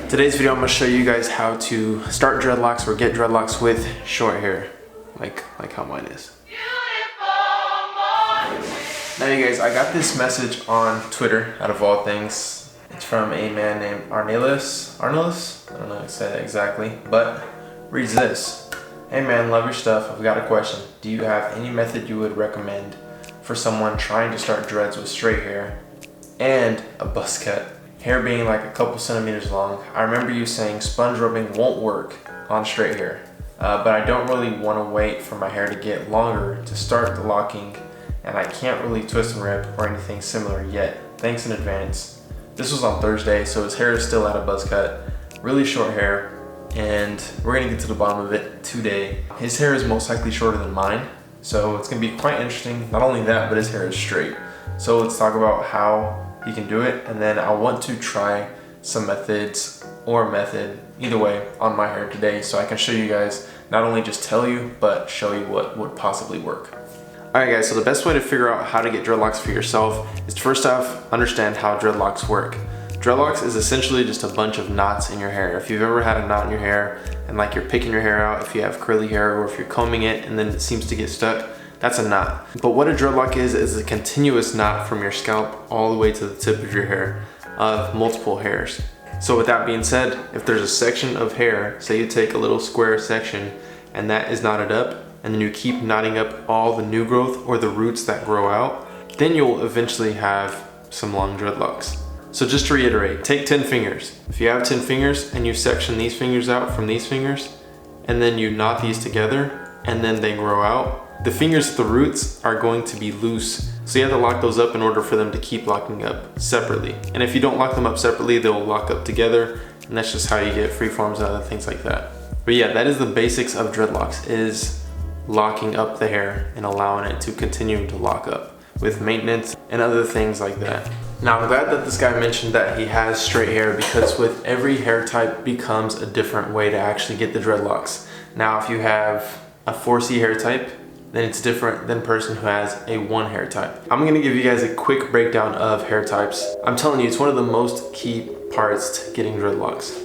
Today's video, I'm gonna show you guys how to start dreadlocks or get dreadlocks with short hair, like how mine is. Now you guys, I got this message on Twitter, out of all things. It's from a man named Arnelis? I don't know how to say that exactly, but reads this. Hey man, love your stuff. I've got a question. Do you have any method you would recommend for someone trying to start dreads with straight hair and a buzz cut? Hair being like a couple centimeters long. I remember you saying sponge rubbing won't work on straight hair, but I don't really want to wait for my hair to get longer to start the locking, and I can't really twist and rip or anything similar yet. Thanks in advance. This was on Thursday, so his hair is still at a buzz cut, really short hair, and we're gonna get to the bottom of it today. His hair is most likely shorter than mine, so it's gonna be quite interesting. Not only that, but his hair is straight. So let's talk about how you can do it, and then I want to try some methods or method, either way, on my hair today, so I can show you guys, not only just tell you, but show you what would possibly work. Alright guys, so the best way to figure out how to get dreadlocks for yourself is to first off understand how dreadlocks work. Dreadlocks is essentially just a bunch of knots in your hair. If you've ever had a knot in your hair and like you're picking your hair out, if you have curly hair or if you're combing it and then it seems to get stuck, that's a knot. But what a dreadlock is a continuous knot from your scalp all the way to the tip of your hair of multiple hairs. So with that being said, if there's a section of hair, say you take a little square section and that is knotted up, and then you keep knotting up all the new growth or the roots that grow out, then you'll eventually have some long dreadlocks. So just to reiterate, take 10 fingers. If you have 10 fingers and you section these fingers out from these fingers, and then you knot these together, and then they grow out, the fingers at the roots are going to be loose. So you have to lock those up in order for them to keep locking up separately. And if you don't lock them up separately, they'll lock up together, and that's just how you get freeforms and other things like that. But yeah, that is the basics of dreadlocks, is locking up the hair and allowing it to continue to lock up with maintenance and other things like that. Now I'm glad that this guy mentioned that he has straight hair, because with every hair type becomes a different way to actually get the dreadlocks. Now if you have a 4C hair type, then it's different than a person who has a 1 hair type. I'm gonna give you guys a quick breakdown of hair types. I'm telling you, it's one of the most key parts to getting dreadlocks.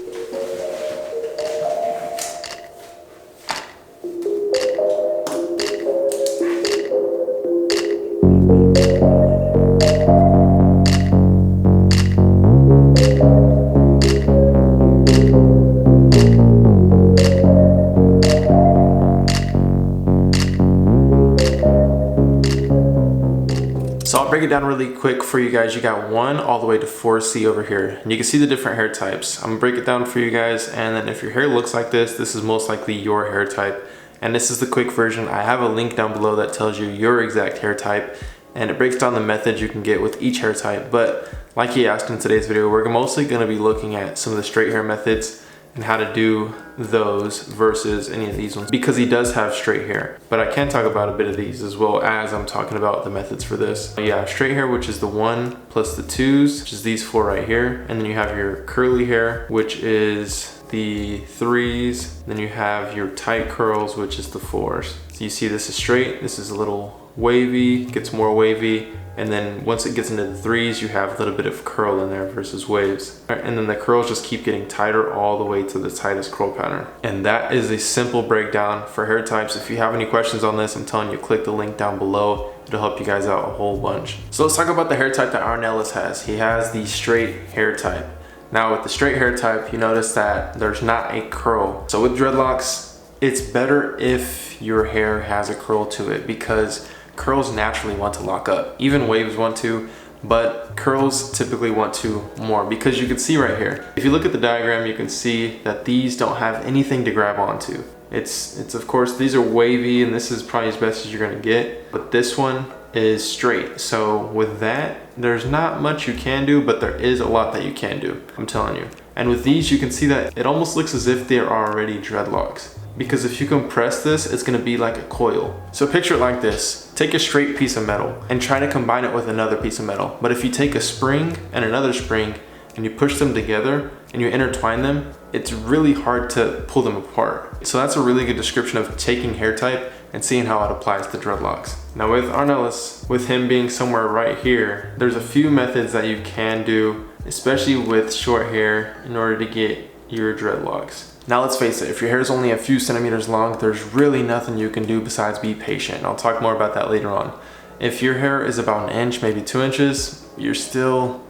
So I'll break it down really quick for you guys. You got 1 all the way to 4C over here. And you can see the different hair types. I'm gonna break it down for you guys, and then if your hair looks like this is most likely your hair type. And this is the quick version. I have a link down below that tells you your exact hair type, and it breaks down the methods you can get with each hair type. But like he asked in today's video, we're mostly gonna be looking at some of the straight hair methods and how to do those versus any of these ones, because he does have straight hair. But I can talk about a bit of these as well as I'm talking about the methods for this. Yeah, straight hair, which is the 1 plus the 2s, which is these 4 right here. And then you have your curly hair, which is the 3s. Then you have your tight curls, which is the 4s. So you see this is straight, this is a little wavy, gets more wavy. And then once it gets into the 3s, you have a little bit of curl in there versus waves. And then the curls just keep getting tighter all the way to the tightest curl pattern. And that is a simple breakdown for hair types. If you have any questions on this, I'm telling you, click the link down below. It'll help you guys out a whole bunch. So let's talk about the hair type that Arnelis has. He has the straight hair type. Now with the straight hair type, you notice that there's not a curl. So with dreadlocks, it's better if your hair has a curl to it, because curls naturally want to lock up. Even waves want to, but curls typically want to more, because you can see right here, if you look at the diagram, you can see that these don't have anything to grab onto. It's of course, these are wavy, and this is probably as best as you're gonna get, but this one is straight. So with that, there's not much you can do, but there is a lot that you can do, I'm telling you. And with these, you can see that it almost looks as if they're already dreadlocks, because if you compress this, it's gonna be like a coil. So picture it like this. Take a straight piece of metal and try to combine it with another piece of metal. But if you take a spring and another spring and you push them together and you intertwine them, it's really hard to pull them apart. So that's a really good description of taking hair type and seeing how it applies to dreadlocks. Now with Arnelis, with him being somewhere right here, there's a few methods that you can do especially with short hair, in order to get your dreadlocks. Now let's face it, if your hair is only a few centimeters long, there's really nothing you can do besides be patient. And I'll talk more about that later on. If your hair is about an inch, maybe 2 inches, you're still,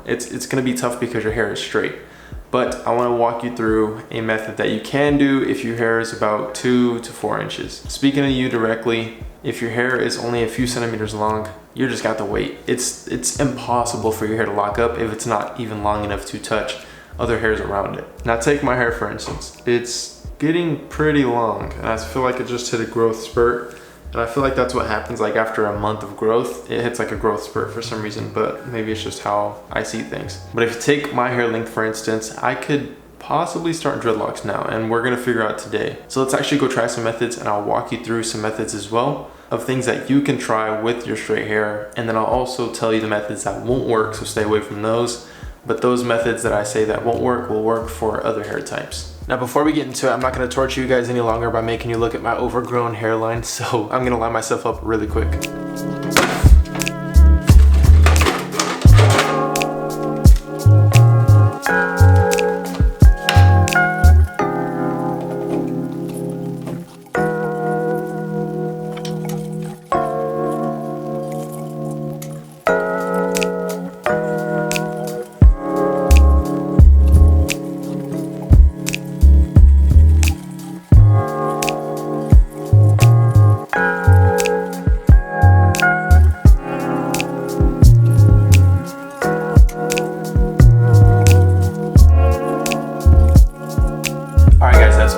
it's gonna be tough because your hair is straight. But I wanna walk you through a method that you can do if your hair is about 2 to 4 inches. Speaking to you directly, if your hair is only a few centimeters long, you just got to wait. It's impossible for your hair to lock up if it's not even long enough to touch other hairs around it. Now take my hair for instance. It's getting pretty long and I feel like it just hit a growth spurt. And I feel like that's what happens like after a month of growth. It hits like a growth spurt for some reason, but maybe it's just how I see things. But if you take my hair length for instance, I could possibly start dreadlocks now and we're gonna figure out today. So let's actually go try some methods and I'll walk you through some methods as well of things that you can try with your straight hair. And then I'll also tell you the methods that won't work, so stay away from those. But those methods that I say that won't work will work for other hair types. Now before we get into it, I'm not gonna torture you guys any longer by making you look at my overgrown hairline, so I'm gonna line myself up really quick.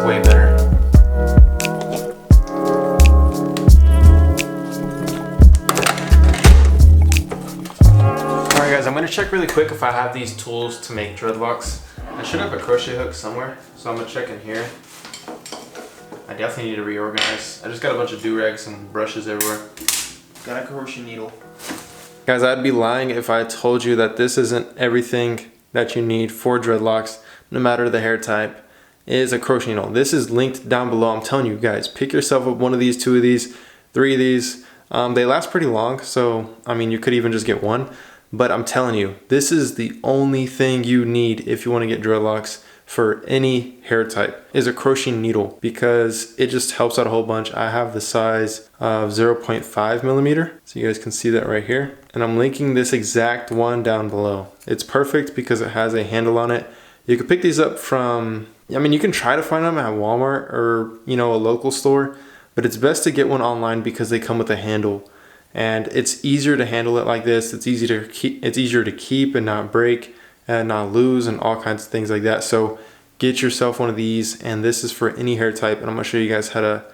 Way better. Alright guys, I'm going to check really quick if I have these tools to make dreadlocks. I should have a crochet hook somewhere, so I'm going to check in here. I definitely need to reorganize. I just got a bunch of do-rags and brushes everywhere. Got a crochet needle. Guys, I'd be lying if I told you that this isn't everything that you need for dreadlocks, no matter the hair type. Is a crochet needle. This is linked down below. I'm telling you guys, pick yourself up one of these, 2 of these, 3 of these. They last pretty long, so I mean you could even just get one, but I'm telling you, this is the only thing you need if you want to get dreadlocks for any hair type, is a crochet needle, because it just helps out a whole bunch. I have the size of 0.5 millimeter, so you guys can see that right here, and I'm linking this exact one down below. It's perfect because it has a handle on it. You can pick these up from, I mean, you can try to find them at Walmart or, a local store, but it's best to get one online because they come with a handle. And it's easier to handle it like this. It's easier to keep and not break and not lose and all kinds of things like that. So get yourself one of these, and this is for any hair type. And I'm gonna show you guys how to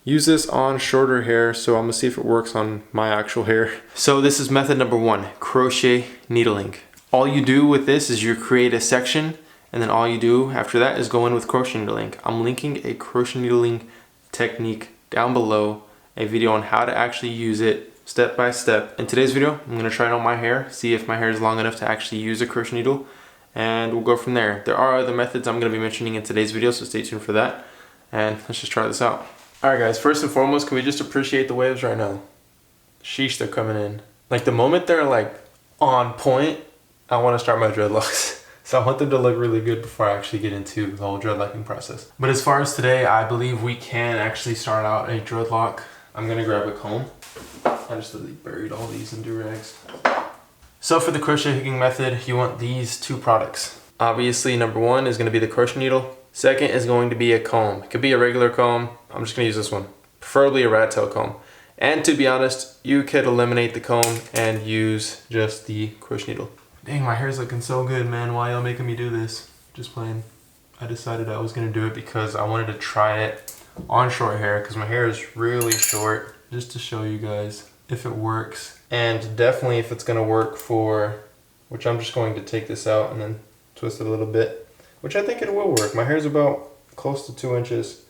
use this on shorter hair. So I'm gonna see if it works on my actual hair. So this is method number 1, crochet needling. All you do with this is you create a section, and then all you do after that is go in with crochet needling. I'm linking a crochet needling technique down below, a video on how to actually use it step by step. In today's video, I'm gonna try it on my hair, see if my hair is long enough to actually use a crochet needle, and we'll go from there. There are other methods I'm gonna be mentioning in today's video, so stay tuned for that. And let's just try this out. All right guys, first and foremost, can we just appreciate the waves right now? Sheesh, they're coming in. Like the moment they're like on point, I wanna start my dreadlocks. So I want them to look really good before I actually get into the whole dreadlocking process. But as far as today, I believe we can actually start out a dreadlock. I'm gonna grab a comb. I just literally buried all these in do-rags. So for the crochet hooking method, you want these 2 products. Obviously, number 1 is gonna be the crochet needle. Second is going to be a comb. It could be a regular comb. I'm just gonna use this one. Preferably a rat tail comb. And to be honest, you could eliminate the comb and use just the crochet needle. Dang, my hair's looking so good, man. Why y'all making me do this? Just playing. I decided I was gonna do it because I wanted to try it on short hair because my hair is really short, just to show you guys if it works. And definitely if it's gonna work for, which I'm just going to take this out and then twist it a little bit, which I think it will work. My hair's about close to 2 inches.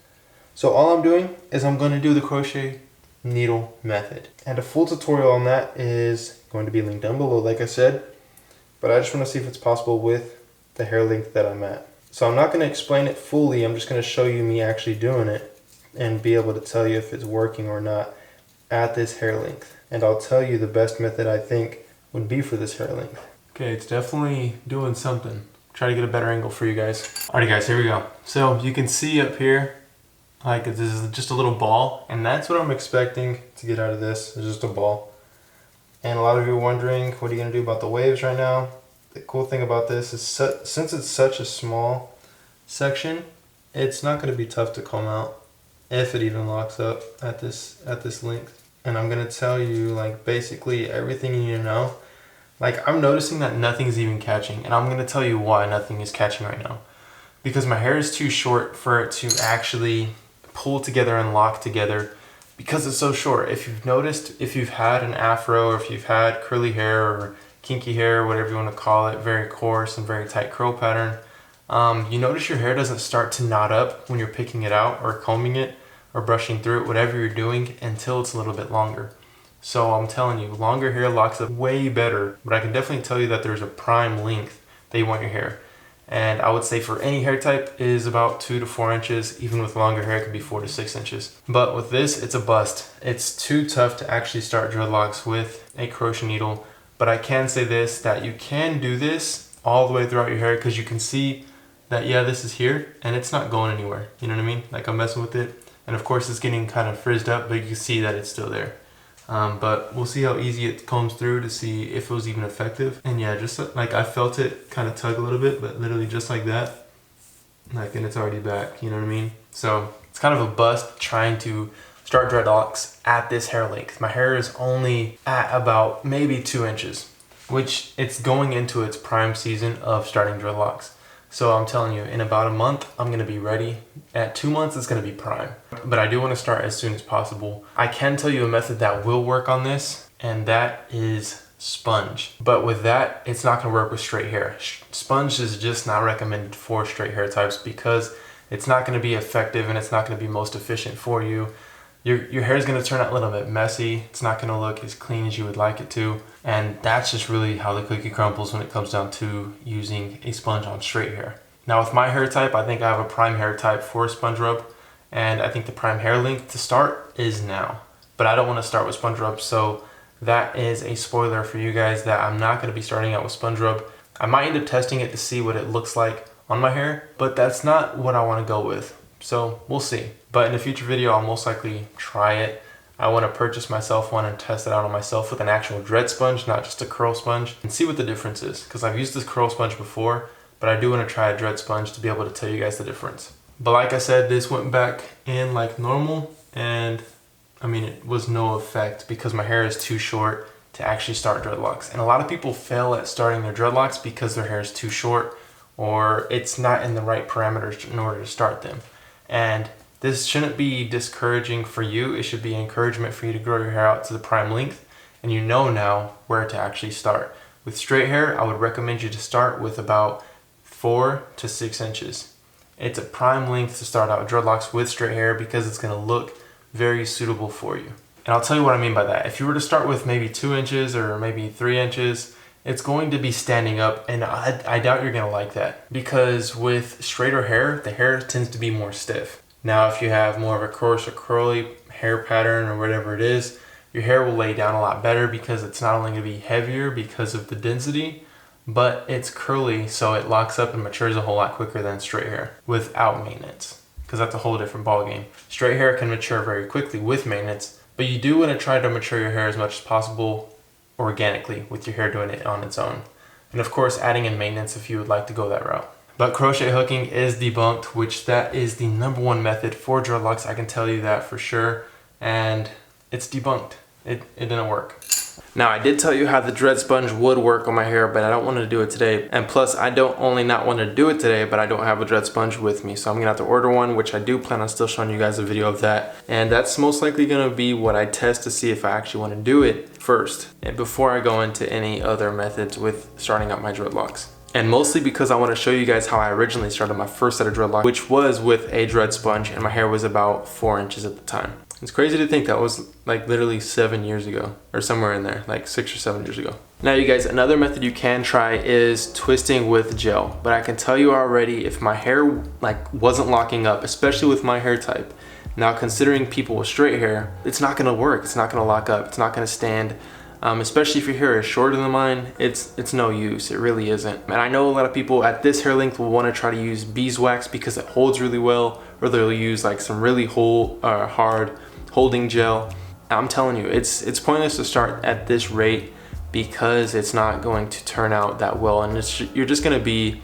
So all I'm doing is I'm gonna do the crochet needle method. And a full tutorial on that is going to be linked down below, like I said. But I just want to see if it's possible with the hair length that I'm at. So I'm not going to explain it fully, I'm just going to show you me actually doing it and be able to tell you if it's working or not at this hair length. And I'll tell you the best method I think would be for this hair length. Okay. Okay, it's definitely doing something. Try to get a better angle for you guys. Alrighty guys, here we go. So you can see up here, like this is just a little ball, and that's what I'm expecting to get out of this. It's just a ball. And a lot of you are wondering, what are you gonna do about the waves right now? The cool thing about this is since it's such a small section, it's not gonna be tough to comb out if it even locks up at this length. And I'm gonna tell you like basically everything you need to know. Like I'm noticing that nothing's even catching, and I'm gonna tell you why nothing is catching right now. Because my hair is too short for it to actually pull together and lock together because it's so short. If you've noticed, if you've had an afro, or if you've had curly hair or kinky hair, whatever you want to call it, very coarse and very tight curl pattern, you notice your hair doesn't start to knot up when you're picking it out or combing it or brushing through it, whatever you're doing, until it's a little bit longer. So I'm telling you, longer hair locks up way better, but I can definitely tell you that there's a prime length that you want your hair. And I would say for any hair type is about 2 to 4 inches. Even with longer hair, it could be 4 to 6 inches. But with this, it's a bust. It's too tough to actually start dreadlocks with a crochet needle. But I can say this, that you can do this all the way throughout your hair, because you can see that, yeah, this is here and it's not going anywhere. You know what I mean? Like I'm messing with it. And of course it's getting kind of frizzed up, but you can see that it's still there. But we'll see how easy it combs through to see if it was even effective. And yeah, just like I felt it kind of tug a little bit, but literally just like that, like, and it's already back, you know what I mean? So it's kind of a bust trying to start dreadlocks at this hair length. My hair is only at about maybe 2 inches, which it's going into its prime season of starting dreadlocks. So I'm telling you, in about a month, I'm gonna be ready. At 2 months, it's gonna be prime. But I do wanna start as soon as possible. I can tell you a method that will work on this, and that is sponge. But with that, it's not gonna work with straight hair. Sponge is just not recommended for straight hair types because it's not gonna be effective and it's not gonna be most efficient for you. Your hair is going to turn out a little bit messy. It's not going to look as clean as you would like it to. And that's just really how the cookie crumbles when it comes down to using a sponge on straight hair. Now with my hair type, I think I have a prime hair type for sponge rub. And I think the prime hair length to start is now. But I don't want to start with sponge rub. So that is a spoiler for you guys that I'm not going to be starting out with sponge rub. I might end up testing it to see what it looks like on my hair. But that's not what I want to go with. So we'll see. But in a future video, I'll most likely try it. I want to purchase myself one and test it out on myself with an actual dread sponge, not just a curl sponge, and see what the difference is. Because I've used this curl sponge before, but I do want to try a dread sponge to be able to tell you guys the difference. But like I said, this went back in like normal, and I mean, it was no effect because my hair is too short to actually start dreadlocks. And a lot of people fail at starting their dreadlocks because their hair is too short or it's not in the right parameters in order to start them. And this shouldn't be discouraging for you. It should be encouragement for you to grow your hair out to the prime length. And you know now where to actually start. With straight hair, I would recommend you to start with about 4 to 6 inches. It's a prime length to start out dreadlocks with straight hair because it's going to look very suitable for you. And I'll tell you what I mean by that. If you were to start with maybe 2 inches or maybe 3 inches, it's going to be standing up, and I doubt you're going to like that. Because with straighter hair, the hair tends to be more stiff. Now, if you have more of a coarse or curly hair pattern or whatever it is, your hair will lay down a lot better because it's not only going to be heavier because of the density, but it's curly, so it locks up and matures a whole lot quicker than straight hair without maintenance, because that's a whole different ballgame. Straight hair can mature very quickly with maintenance, but you do want to try to mature your hair as much as possible organically with your hair doing it on its own. And of course, adding in maintenance if you would like to go that route. But crochet hooking is debunked, which that is the #1 method for dreadlocks. I can tell you that for sure. And it's debunked. It didn't work. Now, I did tell you how the dread sponge would work on my hair, but I don't want to do it today. And plus, I don't only not want to do it today, but I don't have a dread sponge with me. So I'm going to have to order one, which I do plan on still showing you guys a video of that. And that's most likely going to be what I test to see if I actually want to do it first, and before I go into any other methods with starting out my dreadlocks. And mostly because I want to show you guys how I originally started my first set of dreadlocks, which was with a dread sponge, and my hair was about 4 inches at the time. It's crazy to think that was like literally 7 years ago, or somewhere in there, like 6 or 7 years ago. Now you guys, another method you can try is twisting with gel. But I can tell you already, if my hair like wasn't locking up, especially with my hair type, now considering people with straight hair, it's not gonna work, it's not gonna lock up, it's not gonna stand. Especially if your hair is shorter than mine, it's no use. It really isn't. And I know a lot of people at this hair length will want to try to use beeswax because it holds really well, or they'll use like some really hard holding gel. I'm telling you, it's pointless to start at this rate because it's not going to turn out that well, and you're just going to be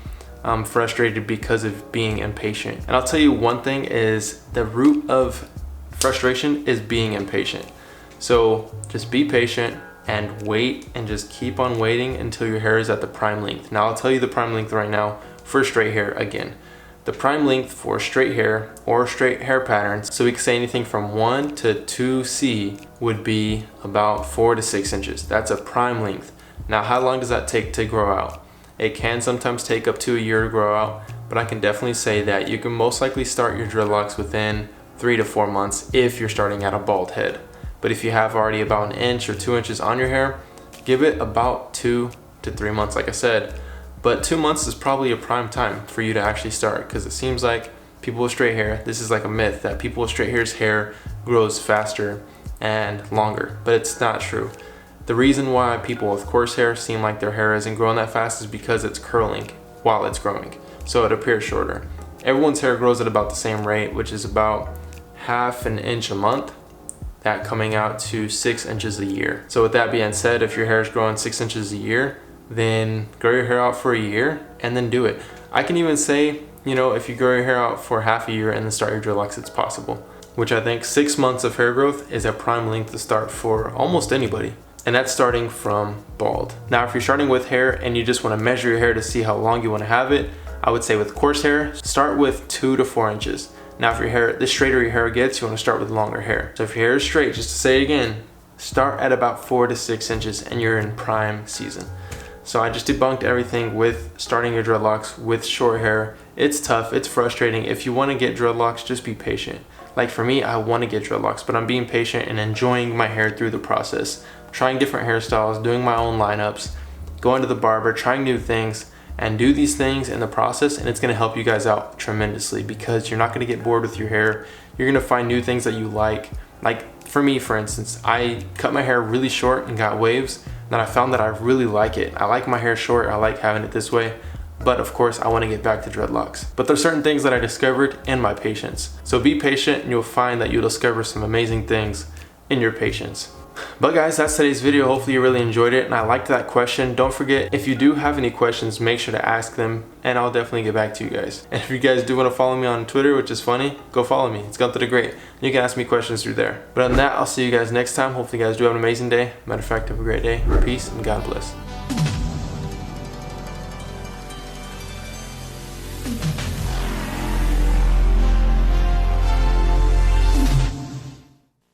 frustrated because of being impatient. And I'll tell you one thing is the root of frustration is being impatient. So just be patient and wait, and just keep on waiting until your hair is at the prime length. Now I'll tell you the prime length right now for straight hair again. The prime length for straight hair or straight hair patterns, so we can say anything from 1 to 2C, would be about 4 to 6 inches. That's a prime length. Now how long does that take to grow out? It can sometimes take up to a year to grow out, but I can definitely say that you can most likely start your dreadlocks within 3 to 4 months if you're starting at a bald head. But if you have already about 1 inch or 2 inches on your hair, give it about 2 to 3 months, like I said. But 2 months is probably a prime time for you to actually start, because it seems like people with straight hair, this is like a myth that people with straight hair grows faster and longer, but it's not true. The reason why people with coarse hair seem like their hair isn't growing that fast is because it's curling while it's growing, so it appears shorter. Everyone's hair grows at about the same rate, which is about ½ an inch a month, that coming out to 6 inches a year. So with that being said, if your hair is growing 6 inches a year, then grow your hair out for a year and then do it. I can even say, you know, if you grow your hair out for half a year and then start your dreadlocks, it's possible. Which I think 6 months of hair growth is a prime length to start for almost anybody. And that's starting from bald. Now, if you're starting with hair and you just want to measure your hair to see how long you want to have it, I would say with coarse hair, start with 2 to 4 inches. Now, if your hair, the straighter your hair gets, you want to start with longer hair. So if your hair is straight, just to say it again, start at about 4 to 6 inches and you're in prime season. So I just debunked everything with starting your dreadlocks with short hair. It's tough, it's frustrating. If you want to get dreadlocks, just be patient. Like for me, I want to get dreadlocks, but I'm being patient and enjoying my hair through the process. Trying different hairstyles, doing my own lineups, going to the barber, trying new things, and do these things in the process, and it's going to help you guys out tremendously because you're not going to get bored with your hair. You're going to find new things that you like. Like for me, for instance, I cut my hair really short and got waves. Then I found that I really like it. I like my hair short, I like having it this way, but of course I want to get back to dreadlocks. But there's certain things that I discovered in my patience. So be patient and you'll find that you'll discover some amazing things in your patience. But guys, that's today's video. Hopefully you really enjoyed it and I liked that question. Don't forget, if you do have any questions, make sure to ask them and I'll definitely get back to you guys. And if you guys do want to follow me on Twitter, which is funny, go follow me. It's Gunther the Great. You can ask me questions through there. But other than that, I'll see you guys next time. Hopefully you guys do have an amazing day. Matter of fact, have a great day. Peace and God bless.